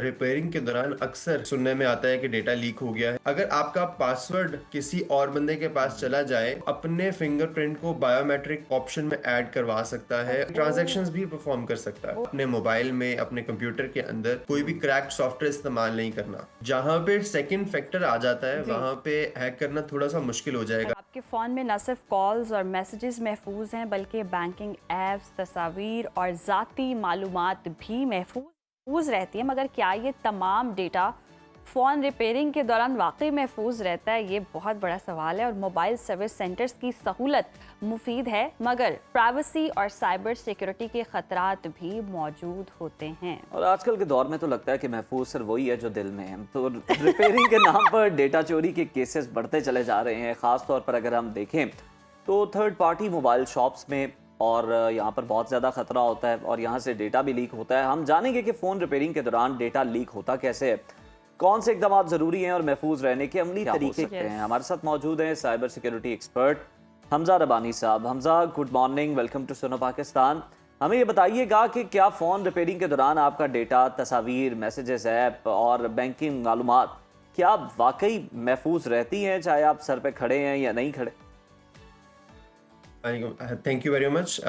Repairing के दौरान अक्सर सुनने में आता है कि डेटा लीक हो गया है। अगर आपका पासवर्ड किसी और बंदे के पास चला जाए, अपने फिंगरप्रिंट को बायोमेट्रिक ऑप्शन में ऐड करवा सकता है, ट्रांजैक्शंस भी परफॉर्म कर सकता है। अपने मोबाइल में, अपने कंप्यूटर के अंदर कोई भी क्रैक्ड सॉफ्टवेयर इस्तेमाल नहीं करना। जहां पे सेकंड फैक्टर आ जाता है, वहां पे हैक करना थोड़ा सा मुश्किल हो जाएगा। आपके फ़ोन में न सिर्फ कॉल्स और मैसेजेस महफूज हैं, बल्कि बैंकिंग ऐप्स, तस्वीर और ज़ाती मालूमात भी महफूज रहती है। मगर क्या ये तमाम डेटा फ़ोन रिपेयरिंग के दौरान वाकई महफूज रहता है? ये बहुत बड़ा सवाल है। और मोबाइल सर्विस सेंटर्स की सहूलत मुफीद है, मगर प्राइवेसी और साइबर सिक्योरिटी के ख़तरात भी मौजूद होते हैं। और आजकल के दौर में तो लगता है कि महफूज सिर्फ वही है जो दिल में है। तो रिपेयरिंग के नाम पर डेटा चोरी के केसेस बढ़ते चले जा रहे हैं। ख़ास तौर पर अगर हम देखें तो थर्ड पार्टी मोबाइल शॉप्स में, और यहाँ पर बहुत ज़्यादा ख़तरा होता है और यहाँ से डेटा भी लीक होता है। हम जानेंगे कि फ़ोन रिपेयरिंग के दौरान डेटा लीक होता कैसे है, कौन से इकदाम ज़रूरी हैं और महफूज रहने के अमली तरीके क्या हैं। हमारे साथ मौजूद हैं cyber security expert Hamza Rabbani साहब। Hamza, good morning, welcome to Suno Pakistan. हमें ये बताइएगा कि क्या फ़ोन रिपेयरिंग के दौरान आपका डेटा, तस्वीर, मैसेजेस, ऐप और बैंकिंग मालूमात क्या वाकई महफूज रहती हैं, चाहे आप सर पे खड़े हैं या नहीं खड़े? Thank you very much.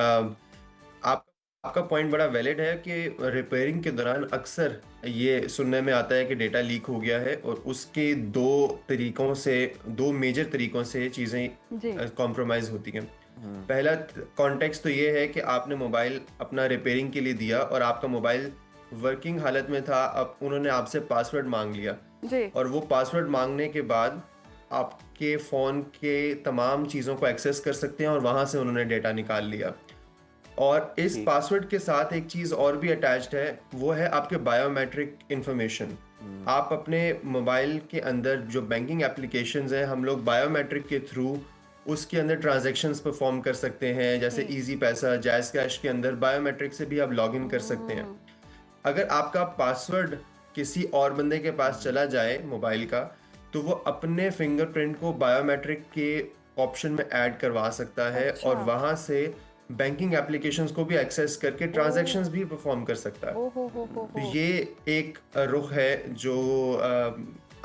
आपका पॉइंट बड़ा वैलिड है कि रिपेयरिंग के दौरान अक्सर ये सुनने में आता है कि डेटा लीक हो गया है, और उसके दो मेजर तरीकों से चीज़ें कॉम्प्रोमाइज़ होती हैं। पहला कॉन्टेक्स्ट तो ये है कि आपने मोबाइल अपना रिपेयरिंग के लिए दिया और आपका मोबाइल वर्किंग हालत में था। अब उन्होंने आपसे पासवर्ड मांग लिया और वो पासवर्ड मांगने के बाद आपके फ़ोन के तमाम चीज़ों को एक्सेस कर सकते हैं और वहाँ से उन्होंने डेटा निकाल लिया। और इस पासवर्ड के साथ एक चीज़ और भी अटैच्ड है, वो है आपके बायोमेट्रिक इंफॉर्मेशन। आप अपने मोबाइल के अंदर जो बैंकिंग एप्लीकेशंस हैं, हम लोग बायोमेट्रिक के थ्रू उसके अंदर ट्रांजैक्शंस परफॉर्म कर सकते हैं। जैसे इजी पैसा, जायज़ कैश के अंदर बायोमेट्रिक से भी आप लॉग इन कर सकते हैं। अगर आपका पासवर्ड किसी और बंदे के पास चला जाए मोबाइल का, तो वो अपने फिंगरप्रिंट को बायोमेट्रिक के ऑप्शन में ऐड करवा सकता है और वहाँ से बैंकिंग एप्लीकेशंस को भी एक्सेस करके ट्रांजैक्शंस भी परफॉर्म कर सकता है। तो ये एक रुख है जो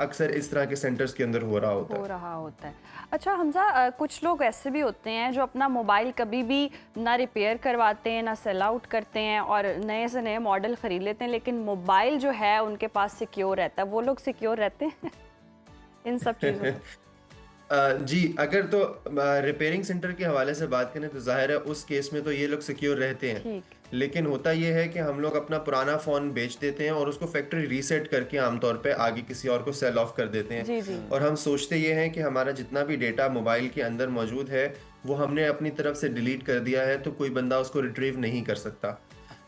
अक्सर इस तरह के सेंटर्स के अंदर हो रहा होता है। अच्छा हमजा, कुछ लोग ऐसे भी होते हैं जो अपना मोबाइल कभी भी ना रिपेयर करवाते हैं, ना सेल आउट करते हैं और नए से नए मॉडल ख़रीद लेते हैं, लेकिन मोबाइल जो है उनके पास सिक्योर रहता है। वो लोग सिक्योर रहते हैं इन सब चीज़ों से? जी, अगर तो रिपेयरिंग सेंटर के हवाले से बात करें तो जाहिर है उस केस में तो ये लोग सिक्योर रहते हैं। लेकिन होता ये है कि हम लोग अपना पुराना फ़ोन बेच देते हैं और उसको फैक्ट्री रीसेट करके आमतौर पे आगे किसी और को सेल ऑफ कर देते हैं। और हम सोचते ये हैं कि हमारा जितना भी डेटा मोबाइल के अंदर मौजूद है वो हमने अपनी तरफ से डिलीट कर दिया है, तो कोई बंदा उसको रिट्रीव नहीं कर सकता।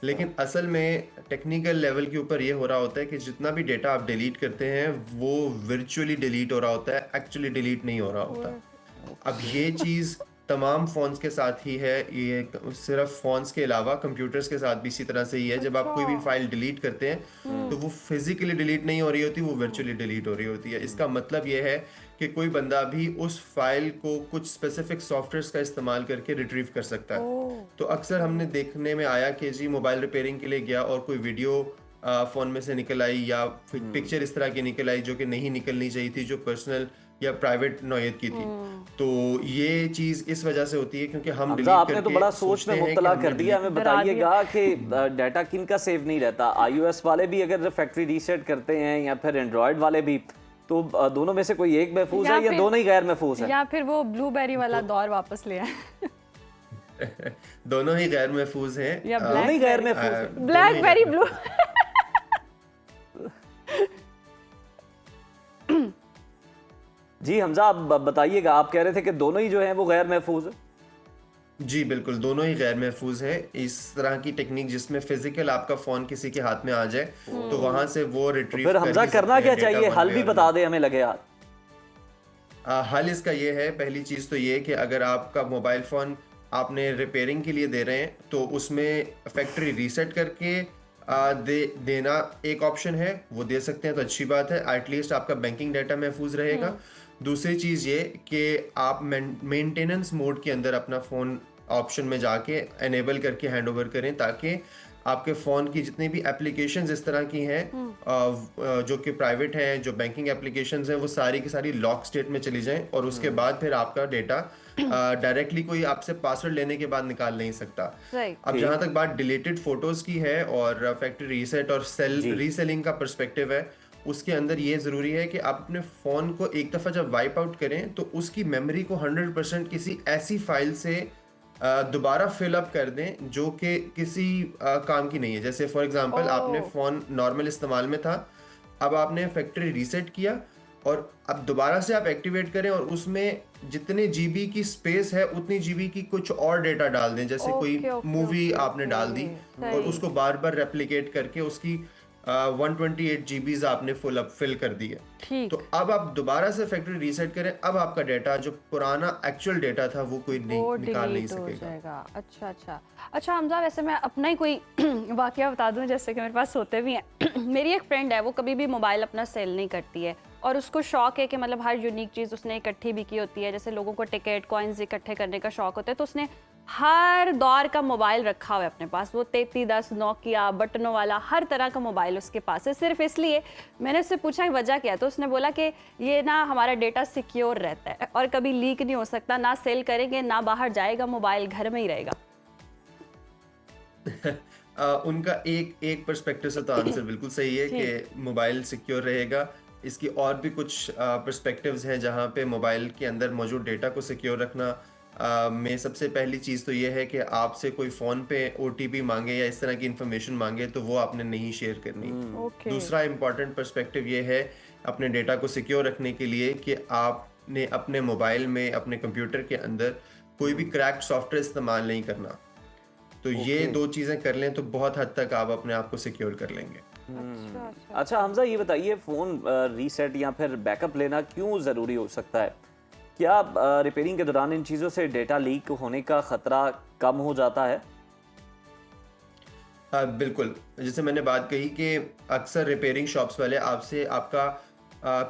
लेकिन असल में टेक्निकल लेवल के ऊपर ये हो रहा होता है कि जितना भी डेटा आप डिलीट करते हैं वो वर्चुअली डिलीट हो रहा होता है, एक्चुअली डिलीट नहीं हो रहा होता। अब ये चीज़ तमाम फ़ोन्स के साथ ही है, ये सिर्फ फ़ोन्स के अलावा कंप्यूटर्स के साथ भी इसी तरह से ही है। जब आप कोई भी फाइल डिलीट करते हैं तो वो फिजिकली डिलीट नहीं हो रही होती, वो वर्चुअली डिलीट हो रही होती है। इसका मतलब ये है कि कोई बंदा भी उस फाइल को कुछ स्पेसिफिक सॉफ्टवेयर्स का इस्तेमाल करके रिट्रीव कर सकता है। तो अक्सर हमने देखने में आया कि जी मोबाइल रिपेयरिंग के लिए गया और कोई वीडियो फ़ोन में से निकल आई या पिक्चर इस तरह की निकल आई जो कि नहीं निकलनी चाहिए थी, जो पर्सनल या प्राइवेट नौयत की थी। तो ये चीज़ इस वजह से होती है क्योंकि हम डिलीट आपने तो बड़ा सोच में मुब्तला कर दिया। हमें बताइएगा कि डाटा किन का सेव नहीं रहता? iOS वाले भी अगर फैक्ट्री रीसेट करते हैं या फिर एंड्रॉयड वाले भी, तो दोनों में से कोई एक महफूज है या दोनों ही गैर महफूज है? या फिर वो ब्लूबेरी वाला दौर वापस ले आए? दोनों ही गैर महफूज हैं या दोनों ही गैर महफूज, ब्लैकबेरी ब्लू। जी हमजा, आप बताइएगा, आप कह रहे थे कि दोनों ही जो हैं वो गैर महफूज है। जी बिल्कुल, दोनों ही गैर महफूज हैं। इस तरह की टेक्निक जिसमें फिजिकल आपका फोन किसी के हाथ में आ जाए तो वहां से वो रिट्रीव फिर हमजा करना क्या चाहिए? हल भी बता दे, हमें लगे यार। हल इसका ये है, पहली चीज तो ये कि अगर आपका मोबाइल फोन आपने रिपेयरिंग के लिए दे रहे हैं तो उसमें फैक्ट्री रीसेट करके देना एक ऑप्शन है, वो दे सकते हैं तो अच्छी बात है। एटलीस्ट आपका बैंकिंग डाटा महफूज रहेगा। दूसरी चीज़ ये कि आप मेंटेनेंस मोड के अंदर अपना फ़ोन ऑप्शन में जाके एनेबल करके हैंड ओवर करें ताकि आपके फ़ोन की जितनी भी एप्लीकेशंस इस तरह की हैं जो कि प्राइवेट हैं, जो बैंकिंग एप्लीकेशंस हैं, वो सारी की सारी लॉक स्टेट में चली जाएं और उसके बाद फिर आपका डेटा डायरेक्टली कोई आपसे पासवर्ड लेने के बाद निकाल नहीं सकता। राइट। अब ठीक। जहाँ तक बात डिलीटेड फोटोज की है और फैक्ट्री रीसेट और सेल जी। रीसेलिंग का पर्सपेक्टिव है, उसके अंदर ये ज़रूरी है कि आप अपने फ़ोन को एक दफ़ा जब वाइप आउट करें तो उसकी मेमोरी को 100% किसी ऐसी फाइल से दोबारा फिल अप कर दें जो कि किसी काम की नहीं है। जैसे फॉर एग्जांपल आपने ओह। फ़ोन नॉर्मल इस्तेमाल में था, अब आपने फैक्ट्री रीसेट किया और अब दोबारा से आप एक्टिवेट करें और उसमें जितने जीबी की स्पेस है उतनी जीबी की कुछ और डेटा डाल दें। जैसे कोई ओके ओके मूवी ओके आपने डाल दी ओके। और सही। उसको बार बार रेप्लिकेट करके उसकी 128 जीबीज आपने फिल कर दी है। ठीक। तो अब आप दोबारा से फैक्ट्री रीसेट करें, अब आपका डेटा जो पुराना एक्चुअल डेटा था वो कोई नहीं वो निकाल नहीं डिलीट हो सकेगा। जाएगा। अच्छा अच्छा। अच्छा हमजा, वैसे मैं अपना ही कोई वाकया बता दूं, जैसे कि मेरे पास होते भी हैं। मेरी एक फ्रेंड है, वो कभी भी मोबाइल अपना सेल नहीं करती है और उसको शौक है कि मतलब हर यूनिक चीज़ उसने इकट्ठी भी की होती है। जैसे लोगों को टिकट कॉइन्स इकट्ठे करने का शौक होता है, तो उसने हर दौर का मोबाइल रखा हुआ है अपने पास। वो 3310 नोकिया बटनों वाला हर तरह का मोबाइल उसके पास है। सिर्फ इसलिए मैंने उससे पूछा कि वजह क्या है, तो उसने बोला कि ये ना हमारा डेटा सिक्योर रहता है और कभी लीक नहीं हो सकता, ना सेल करेंगे ना बाहर जाएगा, मोबाइल घर में ही रहेगा। उनका एक पर्सपेक्टिव से तो आंसर बिल्कुल सही है कि मोबाइल सिक्योर रहेगा। इसकी और भी कुछ पर्सपेक्टिव्स हैं जहाँ पे मोबाइल के अंदर मौजूद डेटा को सिक्योर रखना में सबसे पहली चीज़ तो ये है कि आपसे कोई फ़ोन पे OTP मांगे या इस तरह की इंफॉर्मेशन मांगे तो वो आपने नहीं शेयर करनी। ओके। दूसरा इम्पॉर्टेंट पर्सपेक्टिव ये है अपने डेटा को सिक्योर रखने के लिए कि आपने अपने मोबाइल में, अपने कंप्यूटर के अंदर कोई भी क्रैक्ड सॉफ्टवेयर इस्तेमाल नहीं करना। तो ये दो चीज़ें कर लें तो बहुत हद तक आप अपने आप को सिक्योर कर लेंगे। अच्छा अच्छा। अच्छा हमजा, ये बताइए फ़ोन रीसेट या फिर बैकअप लेना क्यों ज़रूरी हो सकता है? क्या रिपेयरिंग के दौरान इन चीज़ों से डेटा लीक होने का ख़तरा कम हो जाता है? बिल्कुल, जैसे मैंने बात कही कि अक्सर रिपेयरिंग शॉप्स वाले आपसे आपका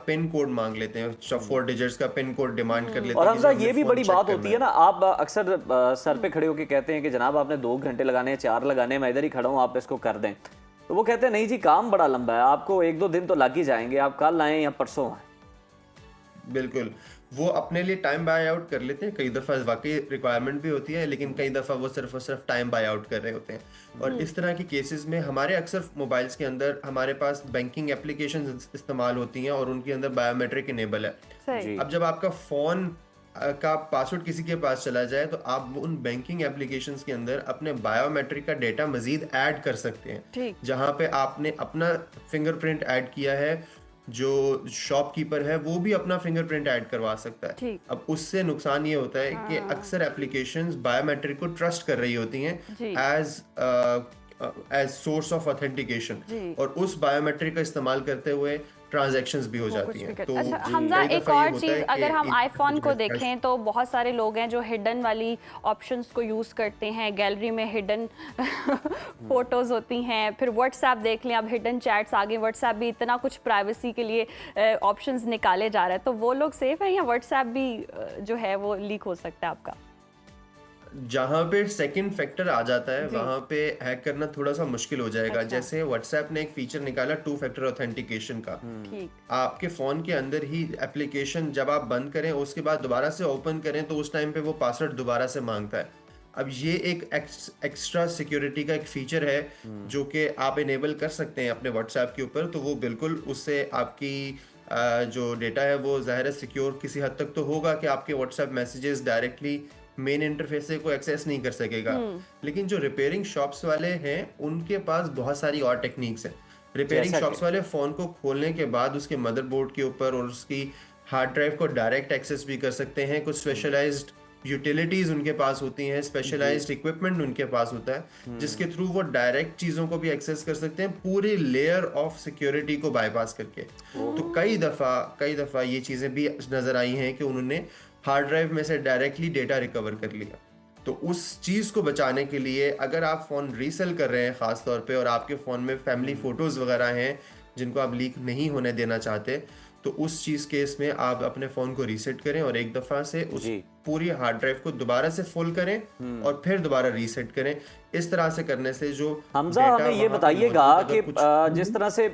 पिन कोड मांग लेते हैं, 4 डिजिट्स का पिन कोड डिमांड कर लेते और हैं कि हमजा, जी, ये हमें भी फ़ोन बड़ी चेक बात करना होती है ना, आप अक्सर सर पे खड़े होकर कहते हैं कि जनाब आपने 2 घंटे लगाने हैं, 4 लगाने हैं, मैं इधर ही खड़ा हूँ, आप इसको कर दें। तो वो कहते हैं नहीं जी, काम बड़ा लंबा है, आपको 1-2 दिन तो लग ही जाएंगे, आप कल आएँ या परसों आएँ। बिल्कुल, वो अपने लिए टाइम बाय आउट कर लेते हैं। कई दफ़ा वाकई रिक्वायरमेंट भी होती है, लेकिन कई दफ़ा वो सिर्फ और सिर्फ टाइम बाय आउट कर रहे होते हैं। और इस तरह के केसेस में हमारे अक्सर मोबाइल्स के अंदर हमारे पास बैंकिंग एप्लीकेशंस इस्तेमाल होती हैं और उनके अंदर बायोमेट्रिक इनेबल है। सही। जी। अब जब आपका फ़ोन का पासवर्ड किसी के पास चला जाए तो आप उन बैंकिंग एप्लीकेशंस के अंदर अपने बायोमेट्रिक का डेटा मजीद ऐड कर सकते हैं। ठीक। जहाँ पे आपने अपना फिंगरप्रिंट ऐड किया है, जो शॉपकीपर है वो भी अपना फिंगरप्रिंट ऐड करवा सकता है। ठीक। अब उससे नुकसान ये होता है कि अक्सर एप्लीकेशंस बायोमेट्रिक को ट्रस्ट कर रही होती हैं जी। एज सोर्स ऑफ ऑथेंटिकेशन जी। और उस बायोमेट्रिक का इस्तेमाल करते हुए ट्रांजैक्शंस भी हो वो जाती कुछ भी हैं। कर। तो अच्छा जी, हमजा, कई एक दफ़ा ये और होता चीज़, है कि अगर हम इन आईफोन को जो है देखें तो बहुत सारे लोग हैं जो हिडन वाली ऑप्शंस को यूज़ करते हैं। गैलरी में हिडन फोटोज़ होती हैं, फिर व्हाट्सएप देख लें, अब हिडन चैट्स आ गए। व्हाट्सएप भी इतना कुछ प्राइवेसी के लिए ऑप्शंस निकाले जा रहा है, तो वो लोग सेफ हैं या व्हाट्सएप भी जो है वो लीक हो सकता है आपका? जहाँ पे सेकंड फैक्टर आ जाता है जी। वहाँ पे हैक करना थोड़ा सा मुश्किल हो जाएगा। अच्छा। जैसे व्हाट्सएप ने एक फीचर निकाला 2 फैक्टर ऑथेंटिकेशन का। ठीक। आपके फ़ोन के अंदर ही एप्लीकेशन जब आप बंद करें उसके बाद दोबारा से ओपन करें तो उस टाइम पे वो पासवर्ड दोबारा से मांगता है। अब ये एक एक्स्ट्रा सिक्योरिटी का एक फीचर है जो कि आप इनेबल कर सकते हैं अपने व्हाट्सएप के ऊपर, तो वो बिल्कुल उससे आपकी जो डेटा है वो ज़ाहिर है सिक्योर किसी हद तक तो होगा कि आपके WhatsApp messages directly main interface से कोई एक्सेस नहीं कर सकेगा। लेकिन जो रिपेयरिंग शॉप्स वाले हैं उनके पास बहुत सारी और टेक्निक्स हैं। रिपेयरिंग जैसा शॉप्स वाले फ़ोन को खोलने के बाद उसके मदरबोर्ड के ऊपर और उसकी हार्ड ड्राइव को डायरेक्ट एक्सेस भी कर सकते हैं। कुछ स्पेशलाइज्ड यूटिलिटीज़ उनके पास होती हैं, स्पेशलाइज्ड इक्विपमेंट उनके पास होता है जिसके थ्रू वो डायरेक्ट चीज़ों को भी एक्सेस कर सकते हैं पूरी लेयर ऑफ सिक्योरिटी को बाईपास करके। तो कई दफ़ा ये चीज़ें भी नज़र आई हैं कि उन्होंने हार्ड ड्राइव में से डायरेक्टली डेटा रिकवर कर लिया। तो उस चीज़ को बचाने के लिए अगर आप फ़ोन रीसेल कर रहे हैं ख़ास तौर पे और आपके फ़ोन में फैमिली फ़ोटोज़ वगैरह हैं जिनको आप लीक नहीं होने देना चाहते, तो उस चीज़ केस में आप अपने फ़ोन को रीसेट करें और एक दफ़ा से उस जी। पूरी हार्ड ड्राइव को दोबारा से फुल करें और फिर दोबारा रीसेट करें। इस तरह से करने से जो हमजा, डेटा हमें ये वहाँ पे बताइएगा मौजूद कि अगर कुछ जिस तरह से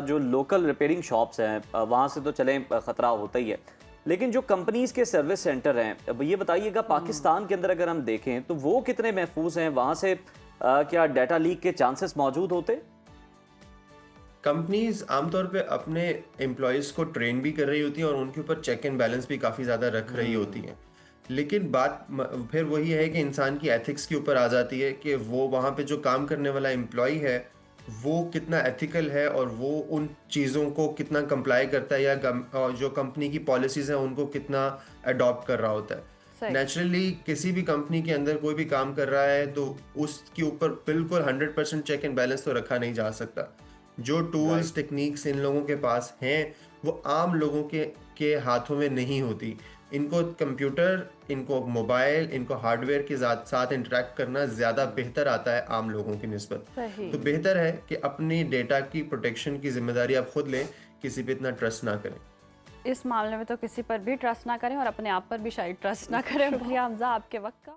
जो लोकल रिपेयरिंग शॉप्स हैं वहाँ से तो चलें ख़तरा होता ही है, लेकिन जो कंपनीज के सर्विस सेंटर हैं, अब ये बताइएगा पाकिस्तान के अंदर अगर हम देखें तो वो कितने महफूज हैं? वहाँ से क्या डाटा लीक के चांसेस मौजूद होते? कंपनीज आमतौर पे अपने एम्प्लॉयज़ को ट्रेन भी कर रही होती हैं और उनके ऊपर चेक एंड बैलेंस भी काफ़ी ज़्यादा रख रही होती हैं। लेकिन फिर वही है कि इंसान की एथिक्स के ऊपर आ जाती है कि वो वहाँ पे जो काम करने वाला एम्प्लॉय है, वो कितना एथिकल है और वो उन चीज़ों को कितना कंप्लाई करता है, या और जो कंपनी की पॉलिसीज़ हैं उनको कितना अडॉप्ट कर रहा होता है। सही। नेचुरली किसी भी कंपनी के अंदर कोई भी काम कर रहा है तो उसके ऊपर बिल्कुल 100% चेक एंड बैलेंस तो रखा नहीं जा सकता। जो टूल्स टेक्निक्स इन लोगों के पास हैं वो आम लोगों के हाथों में नहीं होती। इनको कंप्यूटर, इनको मोबाइल, इनको हार्डवेयर के साथ इंटरेक्ट करना ज़्यादा बेहतर आता है आम लोगों की निस्बत। सही। तो बेहतर है कि अपनी डेटा की प्रोटेक्शन की जिम्मेदारी आप खुद लें, किसी पे इतना ट्रस्ट ना करें। इस मामले में तो किसी पर भी ट्रस्ट ना करें और अपने आप पर भी शायद ट्रस्ट ना करें। शुक्रिया हमजा आपके वक्त का।